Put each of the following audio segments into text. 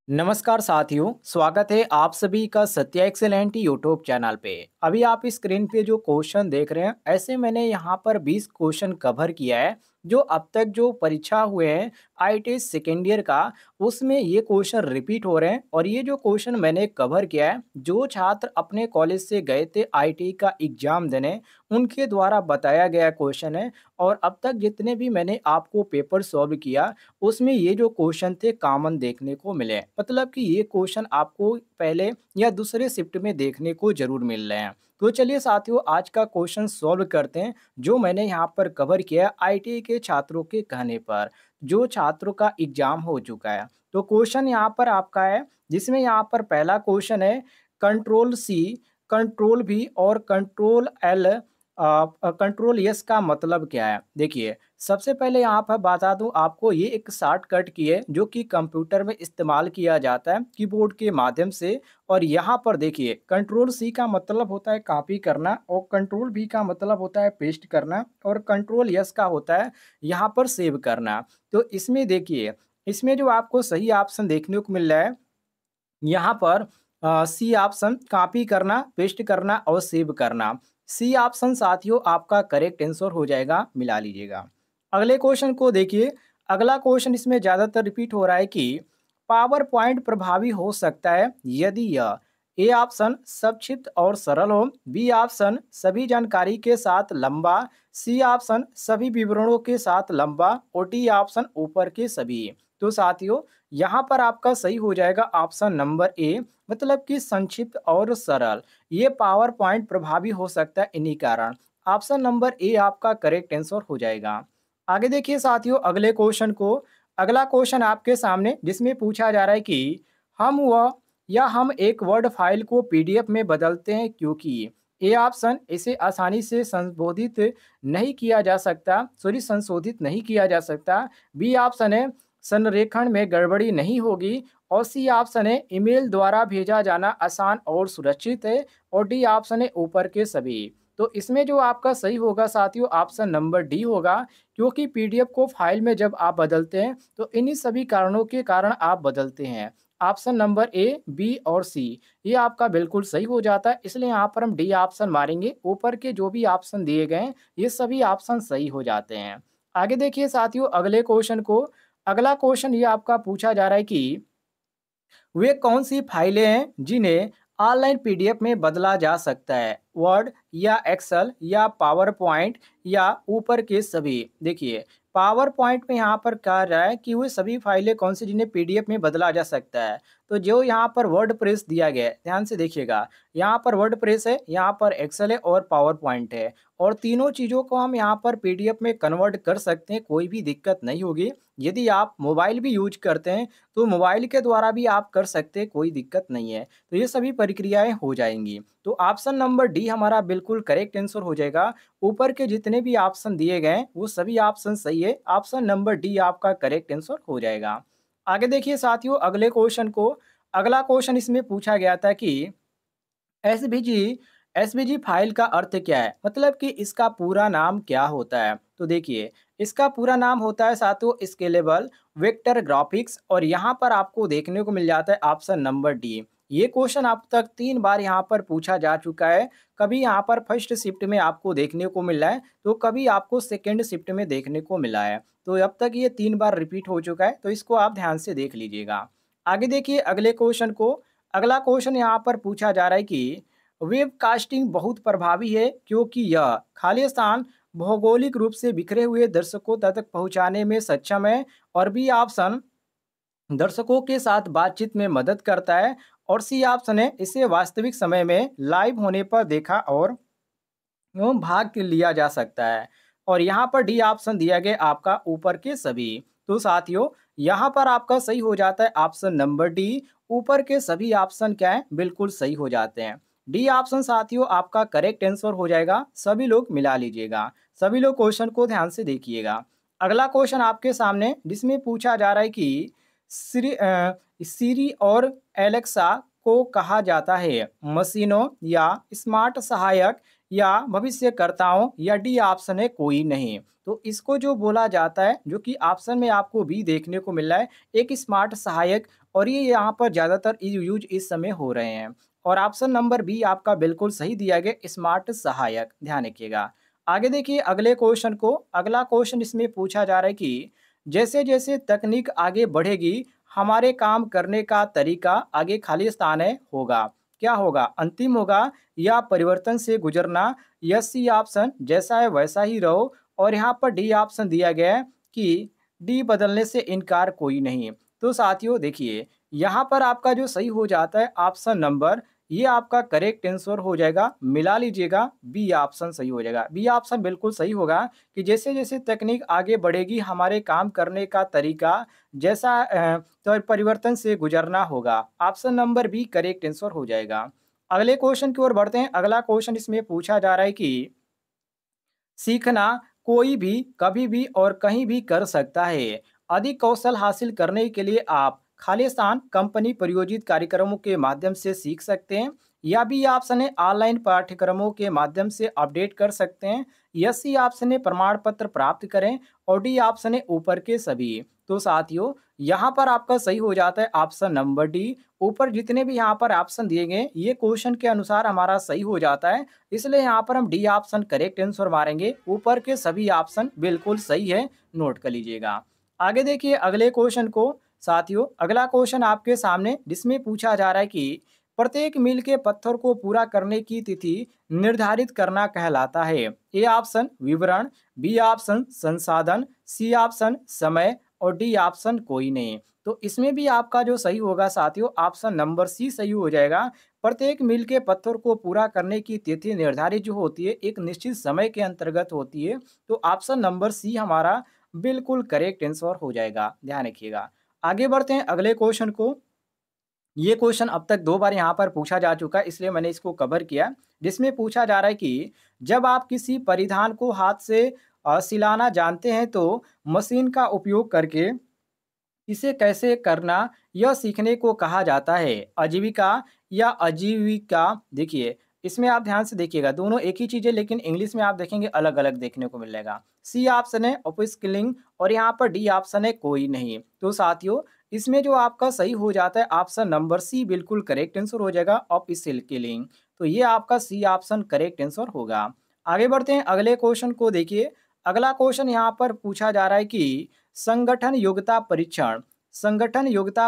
नमस्कार साथियों, स्वागत है आप सभी का सत्या एक्सेलेंट यूट्यूब चैनल पे। अभी आप स्क्रीन पे जो क्वेश्चन देख रहे हैं, ऐसे मैंने यहाँ पर 20 क्वेश्चन कवर किया है। जो अब तक जो परीक्षा हुए हैं आईटी सेकेंड ईयर का, उसमें ये क्वेश्चन रिपीट हो रहे हैं। और ये जो क्वेश्चन मैंने कवर किया है, जो छात्र अपने कॉलेज से गए थे आईटी का एग्जाम देने, उनके द्वारा बताया गया क्वेश्चन है। और अब तक जितने भी मैंने आपको पेपर सॉल्व किया, उसमें ये जो क्वेश्चन थे कॉमन देखने को मिले। मतलब कि ये क्वेश्चन आपको पहले या दूसरे शिफ्ट में देखने को ज़रूर मिल रहे हैं। तो चलिए साथियों, आज का क्वेश्चन सॉल्व करते हैं, जो मैंने यहाँ पर कवर किया है आईटीआई के छात्रों के कहने पर, जो छात्रों का एग्ज़ाम हो चुका है। तो क्वेश्चन यहाँ पर आपका है, जिसमें यहाँ पर पहला क्वेश्चन है कंट्रोल सी, कंट्रोल वी और कंट्रोल एल, कंट्रोल यस का मतलब क्या है। देखिए, सबसे पहले यहाँ पर बता दूं आपको, ये एक शॉर्टकट की है जो कि कंप्यूटर में इस्तेमाल किया जाता है कीबोर्ड के माध्यम से। और यहाँ पर देखिए, कंट्रोल सी का मतलब होता है कॉपी करना, और कंट्रोल वी का मतलब होता है पेस्ट करना, और कंट्रोल यस का होता है यहाँ पर सेव करना। तो इसमें देखिए, इसमें जो आपको सही ऑप्शन देखने को मिल रहा है यहाँ पर, सी ऑप्शन कॉपी करना, पेस्ट करना और सेव करना। सी ऑप्शन साथियों आपका करेक्ट आंसर हो जाएगा, मिला लीजिएगा। अगले क्वेश्चन को देखिए। अगला क्वेश्चन इसमें ज़्यादातर रिपीट हो रहा है कि पावर पॉइंट प्रभावी हो सकता है यदि यह ए ऑप्शन संक्षिप्त और सरल हो, बी ऑप्शन सभी जानकारी के साथ लंबा, सी ऑप्शन सभी विवरणों के साथ लंबा और डी ऑप्शन ऊपर के सभी। तो साथियों, यहाँ पर आपका सही हो जाएगा ऑप्शन नंबर ए, मतलब कि संक्षिप्त और सरल। ये पावर पॉइंट प्रभावी हो सकता है इन्हीं कारण। ऑप्शन नंबर ए आपका करेक्ट आंसर हो जाएगा। आगे देखिए साथियों, अगले क्वेश्चन को। अगला क्वेश्चन आपके सामने, जिसमें पूछा जा रहा है कि हम एक वर्ड फाइल को पीडीएफ में बदलते हैं क्योंकि ए ऑप्शन इसे आसानी से संशोधित नहीं किया जा सकता, बी ऑप्शन है संरेखण में गड़बड़ी नहीं होगी, और सी ऑप्शन है ईमेल द्वारा भेजा जाना आसान और सुरक्षित है, और डी ऑप्शन है ऊपर के सभी। तो इसमें जो आपका सही होगा साथियों, ऑप्शन नंबर डी होगा, क्योंकि पीडीएफ को फाइल में जब आप बदलते हैं तो इन्हीं सभी कारणों के कारण आप बदलते हैं। ऑप्शन नंबर ए, बी और सी ये आपका बिल्कुल सही हो जाता है, इसलिए यहाँ पर हम डी ऑप्शन मारेंगे। ऊपर के जो भी ऑप्शन दिए गए हैं, ये सभी ऑप्शन सही हो जाते हैं। आगे देखिए साथियों, अगले क्वेश्चन को। अगला क्वेश्चन ये आपका पूछा जा रहा है कि वे कौन सी फाइलें हैं जिन्हें ऑनलाइन पीडीएफ में बदला जा सकता है, वर्ड या एक्सेल या पावर पॉइंट या ऊपर के सभी। देखिए, पावर पॉइंट में यहाँ पर कह रहा है कि वे सभी फाइलें कौन सी जिन्हें पीडीएफ में बदला जा सकता है। तो जो यहाँ पर वर्ड प्रेस दिया गया है, ध्यान से देखिएगा, यहाँ पर वर्ड प्रेस है, यहाँ पर एक्सेल है और पावर पॉइंट है। और तीनों चीज़ों को हम यहाँ पर पीडीएफ में कन्वर्ट कर सकते हैं, कोई भी दिक्कत नहीं होगी। यदि आप मोबाइल भी यूज करते हैं तो मोबाइल के द्वारा भी आप कर सकते हैं, कोई दिक्कत नहीं है। तो ये सभी प्रक्रियाएं हो जाएंगी। तो ऑप्शन नंबर डी हमारा बिल्कुल करेक्ट आंसर हो जाएगा। ऊपर के जितने भी ऑप्शन दिए गए हैं वो सभी ऑप्शन सही है, ऑप्शन नंबर डी आपका करेक्ट आंसर हो जाएगा। आगे देखिए साथियों, अगले क्वेश्चन को। अगला क्वेश्चन इसमें पूछा गया था कि एसवीजी एसवीजी फाइल का अर्थ क्या है, मतलब कि इसका पूरा नाम क्या होता है। तो देखिए, इसका पूरा नाम होता है साथियों स्केलेबल वेक्टर ग्राफिक्स, और यहाँ पर आपको देखने को मिल जाता है ऑप्शन नंबर डी। ये क्वेश्चन अब तक 3 बार यहाँ पर पूछा जा चुका है। कभी यहाँ पर फर्स्ट शिफ्ट में आपको देखने को मिला है, तो कभी आपको सेकेंड शिफ्ट में देखने को मिला है। तो अब तक ये 3 बार रिपीट हो चुका है, तो इसको आप ध्यान से देख लीजिएगा। आगे देखिए अगले क्वेश्चन को। अगला क्वेश्चन यहाँ पर पूछा जा रहा है कि वेबकास्टिंग बहुत प्रभावी है क्योंकि यह खालिस्तान भौगोलिक रूप से बिखरे हुए दर्शकों तक पहुंचाने में सक्षम है, और बी ऑप्शन दर्शकों के साथ बातचीत में मदद करता है, और सी ऑप्शन है इसे वास्तविक समय में लाइव होने पर देखा और भाग लिया जा सकता है। और यहाँ पर डी ऑप्शन दिया गया आपका ऊपर के सभी। तो साथियों, यहाँ पर आपका सही हो जाता है ऑप्शन नंबर डी, ऊपर के सभी ऑप्शन क्या है, बिल्कुल सही हो जाते हैं। डी ऑप्शन साथियों आपका करेक्ट आंसर हो जाएगा। सभी लोग मिला लीजिएगा, सभी लोग क्वेश्चन को ध्यान से देखिएगा। अगला क्वेश्चन आपके सामने, जिसमें पूछा जा रहा है कि सीरी और एलेक्सा को कहा जाता है मशीनों या स्मार्ट सहायक या भविष्यकर्ताओं, या डी ऑप्शन है कोई नहीं। तो इसको जो बोला जाता है, जो कि ऑप्शन में आपको बी देखने को मिल रहा है, एक स्मार्ट सहायक, और ये यहाँ पर ज़्यादातर यूज इस समय हो रहे हैं। और ऑप्शन नंबर बी आपका बिल्कुल सही दिया गया, स्मार्ट सहायक, ध्यान रखिएगा। आगे देखिए अगले क्वेश्चन को। अगला क्वेश्चन इसमें पूछा जा रहा है कि जैसे जैसे तकनीक आगे बढ़ेगी, हमारे काम करने का तरीका आगे खाली स्थान है होगा। क्या होगा? अंतिम होगा या परिवर्तन से गुजरना, या सी ऑप्शन जैसा है वैसा ही रहो, और यहाँ पर डी ऑप्शन दिया गया है कि डी बदलने से इनकार कोई नहीं। तो साथियों देखिए, यहाँ पर आपका जो सही हो जाता है ऑप्शन नंबर, ये आपका करेक्ट आंसर हो जाएगा। मिला लीजिएगा, बी ऑप्शन सही हो जाएगा। बी ऑप्शन बिल्कुल सही होगा कि जैसे जैसे तकनीक आगे बढ़ेगी, हमारे काम करने का तरीका जैसा तो परिवर्तन से गुजरना होगा। Option number B correct answer हो जाएगा। अगले क्वेश्चन की ओर बढ़ते हैं। अगला क्वेश्चन इसमें पूछा जा रहा है कि सीखना कोई भी कभी भी और कहीं भी कर सकता है। अधिक कौशल हासिल करने के लिए आप खालिस्तान कंपनी प्रायोजित कार्यक्रमों के माध्यम से सीख सकते हैं, या भी ऑप्शन है ऑनलाइन पाठ्यक्रमों के माध्यम से अपडेट कर सकते हैं, या सी ऑप्शन है प्रमाण पत्र प्राप्त करें, और डी ऑप्शन है ऊपर के सभी। तो साथियों, यहाँ पर आपका सही हो जाता है ऑप्शन नंबर डी। ऊपर जितने भी यहाँ पर ऑप्शन दिए गए, ये क्वेश्चन के अनुसार हमारा सही हो जाता है, इसलिए यहाँ पर हम डी ऑप्शन करेक्ट आंसर मारेंगे। ऊपर के सभी ऑप्शन बिल्कुल सही है, नोट कर लीजिएगा। आगे देखिए अगले क्वेश्चन को। साथियों, अगला क्वेश्चन आपके सामने जिसमें पूछा जा रहा है कि प्रत्येक मील के पत्थर को पूरा करने की तिथि निर्धारित करना कहलाता है। ए ऑप्शन विवरण, बी ऑप्शन संसाधन, सी ऑप्शन समय, और डी ऑप्शन कोई नहीं। तो इसमें भी आपका जो सही होगा साथियों, ऑप्शन नंबर सी सही हो जाएगा। प्रत्येक मील के पत्थर को पूरा करने की तिथि निर्धारित जो होती है, एक निश्चित समय के अंतर्गत होती है। तो ऑप्शन नंबर सी हमारा बिल्कुल करेक्ट आंसर हो जाएगा, ध्यान रखिएगा। आगे बढ़ते हैं अगले क्वेश्चन को। ये क्वेश्चन अब तक 2 बार यहाँ पर पूछा जा चुका है, इसलिए मैंने इसको कवर किया। जिसमें पूछा जा रहा है कि जब आप किसी परिधान को हाथ से सिलाना जानते हैं, तो मशीन का उपयोग करके इसे कैसे करना, यह सीखने को कहा जाता है। आजीविका या आजीविका? देखिए, इसमें आप ध्यान से देखिएगा, दोनों एक ही चीज़ है, लेकिन इंग्लिश में आप देखेंगे अलग-अलग देखने को मिलेगा। सी ऑप्शन है अपस्किलिंग, और यहाँ पर डी ऑप्शन है कोई नहीं। तो साथियों, इसमें जो आपका सही हो जाता है ऑप्शन नंबर सी बिल्कुल करेक्ट आंसर हो जाएगा, अपस्किलिंग। तो ये आपका सी ऑप्शन करेक्ट आंसर होगा। आगे बढ़ते हैं अगले क्वेश्चन को। देखिए, अगला क्वेश्चन यहाँ पर पूछा जा रहा है कि संगठन योग्यता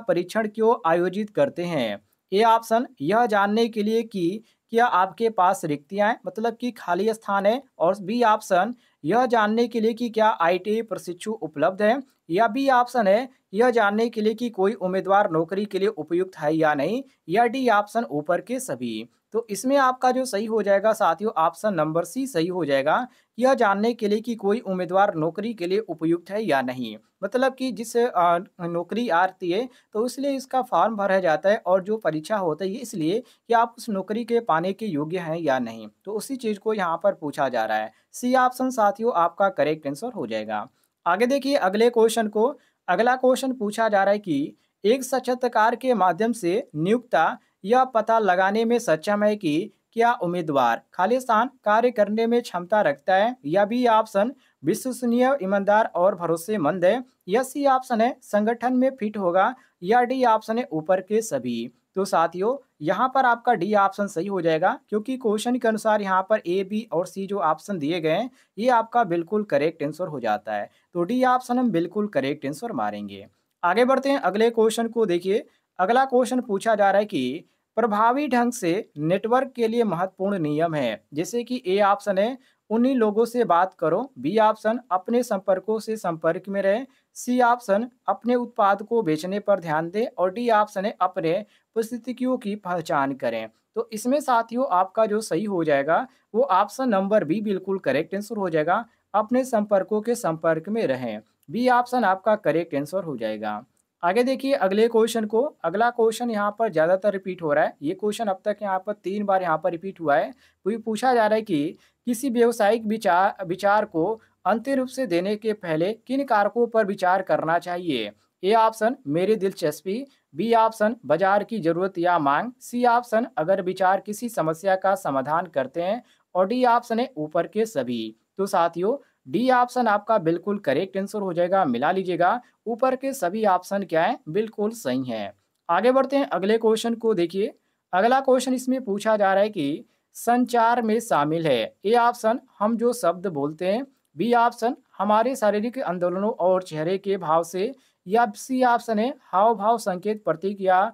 परीक्षण क्यों आयोजित करते हैं? ए ऑप्शन यह जानने के लिए कि क्या आपके पास रिक्तियां हैं, मतलब कि खाली स्थान है, और बी ऑप्शन यह जानने के लिए कि क्या आईटीआई प्रशिक्षु उपलब्ध है, या बी ऑप्शन है यह जानने के लिए कि कोई उम्मीदवार नौकरी के लिए उपयुक्त है या नहीं, या डी ऑप्शन ऊपर के सभी। तो इसमें आपका जो सही हो जाएगा साथियों, ऑप्शन नंबर सी सही हो जाएगा। यह जानने के लिए कि कोई उम्मीदवार नौकरी के लिए उपयुक्त है या नहीं, मतलब कि जिस नौकरी आती है, तो इसलिए इसका फॉर्म भरा जाता है, और जो परीक्षा होता है ये इसलिए कि आप उस नौकरी के पाने के योग्य हैं या नहीं। तो उसी चीज़ को यहाँ पर पूछा जा रहा है। सी ऑप्शन साथियों आपका करेक्ट आंसर हो जाएगा। आगे देखिए अगले क्वेश्चन को। अगला क्वेश्चन पूछा जा रहा है कि एक साक्षात्कार के माध्यम से नियुक्ता यह पता लगाने में सक्षम है कि क्या उम्मीदवार खालिस्तान कार्य करने में क्षमता रखता है, या बी ऑप्शन विश्वसनीय, ईमानदार और भरोसेमंद है, या सी ऑप्शन है संगठन में फिट होगा, या डी ऑप्शन है ऊपर के सभी। तो साथियों, यहाँ पर आपका डी ऑप्शन सही हो जाएगा, क्योंकि क्वेश्चन के अनुसार यहाँ पर ए, बी और सी जो ऑप्शन दिए गए हैं, ये आपका बिल्कुल करेक्ट आंसर हो जाता है। तो डी ऑप्शन हम बिल्कुल करेक्ट आंसर मारेंगे। आगे बढ़ते हैं अगले क्वेश्चन को। देखिए, अगला क्वेश्चन पूछा जा रहा है कि प्रभावी ढंग से नेटवर्क के लिए महत्वपूर्ण नियम है, जैसे कि ए ऑप्शन है उन्हीं लोगों से बात करो, बी ऑप्शन अपने संपर्कों से संपर्क में रहे, सी ऑप्शन अपने उत्पाद को बेचने पर ध्यान दें, और डी ऑप्शन है अपने परिस्थितियों की पहचान करें। तो इसमें साथियों आपका जो सही हो जाएगा, वो ऑप्शन नंबर बी बिल्कुल करेक्ट आंसर हो जाएगा, अपने संपर्कों के संपर्क में रहें। बी ऑप्शन आपका करेक्ट आंसर हो जाएगा। आगे देखिए अगले क्वेश्चन को। अगला क्वेश्चन यहाँ पर ज़्यादातर रिपीट हो रहा है। ये क्वेश्चन अब तक यहाँ पर 3 बार यहाँ पर रिपीट हुआ है। कोई पूछा जा रहा है कि किसी व्यावसायिक विचार विचार को अंतिम रूप से देने के पहले किन कारकों पर विचार करना चाहिए? ए ऑप्शन मेरी दिलचस्पी, बी ऑप्शन बाजार की जरूरत या मांग, सी ऑप्शन अगर विचार किसी समस्या का समाधान करते हैं, और डी ऑप्शन है ऊपर के सभी। तो साथियों, डी ऑप्शन आपका बिल्कुल करेक्ट आंसर हो जाएगा, मिला लीजिएगा। ऊपर के सभी ऑप्शन क्या है, बिल्कुल सही है। आगे बढ़ते हैं अगले क्वेश्चन को देखिए। अगला क्वेश्चन इसमें पूछा जा रहा है कि संचार में शामिल है। ए ऑप्शन हम जो शब्द बोलते हैं, बी ऑप्शन हमारे शारीरिक आंदोलनों और चेहरे के भाव से, या सी ऑप्शन है हाव भाव संकेत प्रतीक या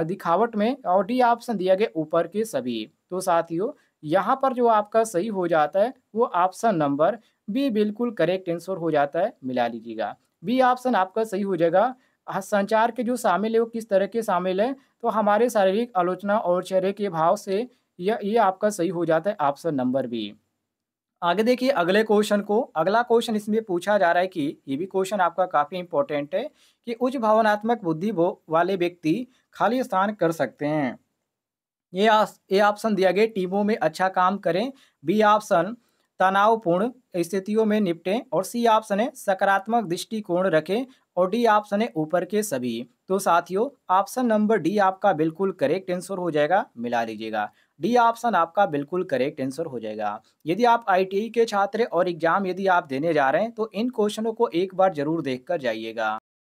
दिखावट में, और डी ऑप्शन दिया गया ऊपर के सभी। तो साथियों, यहाँ पर जो आपका सही हो जाता है वो ऑप्शन नंबर बी बिल्कुल करेक्ट आंसर हो जाता है, मिला लीजिएगा। बी ऑप्शन आपका सही हो जाएगा। संचार के जो शामिल है वो किस तरह के शामिल है, तो हमारे शारीरिक आलोचना और चेहरे के भाव से, ये आपका सही हो जाता है ऑप्शन नंबर बी। आगे देखिए अगले क्वेश्चन को। अगला क्वेश्चन इसमें पूछा जा रहा है कि ये भी क्वेश्चन आपका काफी इंपॉर्टेंट है कि उच्च भावनात्मक बुद्धि वो वाले व्यक्ति खाली स्थान कर सकते हैं। ए ऑप्शन दिया गया टीमों में अच्छा काम करें, बी ऑप्शन तनावपूर्ण स्थितियों में निपटें, और सी ऑप्शन है सकारात्मक दृष्टिकोण रखें, और डी ऑप्शन है ऊपर के सभी। तो साथियों, ऑप्शन नंबर डी आपका बिल्कुल करेक्ट आंसर हो जाएगा, मिला लीजिएगा। डी ऑप्शन आपका बिल्कुल करेक्ट आंसर हो जाएगा। यदि आप आईटीआई के छात्र और एग्जाम यदि आप देने जा रहे हैं तो इन क्वेश्चनों को एक बार जरूर देखकर जाइएगा।